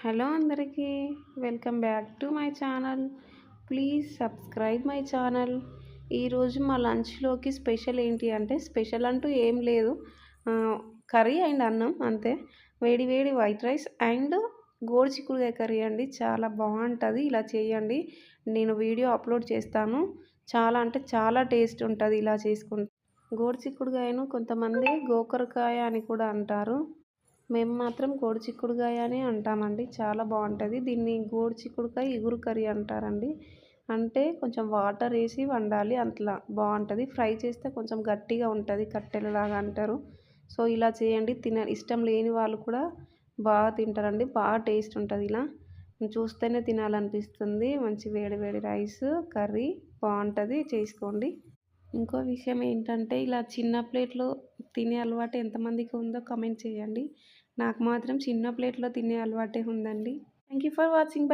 Hello అందరికీ welcome back to my channel. Please subscribe my channel. ఈరోజు మా లంచ్లోకి special ఏంటి అంటే స్పెషల్ అంటూ ఏం లేదు, కర్రీ అండ్ అన్నం అంతే. వేడి వేడి వైట్ రైస్ అండ్ గోరుచిక్కుడుకాయ కర్రీ అండి. చాలా బాగుంటుంది, ఇలా చేయండి. నేను వీడియో అప్లోడ్ చేస్తాను. చాలా అంటే చాలా టేస్ట్ ఉంటుంది ఇలా చేసుకుంటే. గోరుచిక్కుడుకాయను కొంతమంది గోకరకాయ అని కూడా అంటారు. మేము మాత్రం గోరుచిక్కుడుకాయ అని అంటామండి. చాలా బాగుంటుంది. దీన్ని గోరుచిక్కుడుకాయ ఇగురు కర్రీ అంటారండి. అంటే కొంచెం వాటర్ వేసి వండాలి, అట్లా బాగుంటుంది. ఫ్రై చేస్తే కొంచెం గట్టిగా ఉంటుంది, కట్టెలలాగా అంటారు. సో ఇలా చేయండి. ఇష్టం లేని వాళ్ళు కూడా బాగా తింటారండి. బాగా టేస్ట్ ఉంటుంది. ఇలా చూస్తేనే తినాలనిపిస్తుంది. మంచి వేడి వేడి రైస్ కర్రీ బాగుంటుంది, చేసుకోండి. ఇంకో విషయం ఏంటంటే ఇలా చిన్న ప్లేట్లో తినే అలవాటు ఎంతమందికి ఉందో కమెంట్ చేయండి. నాకు మాత్రం చిన్న ప్లేట్లో తినే అలవాటే ఉందండి. Thank you for watching.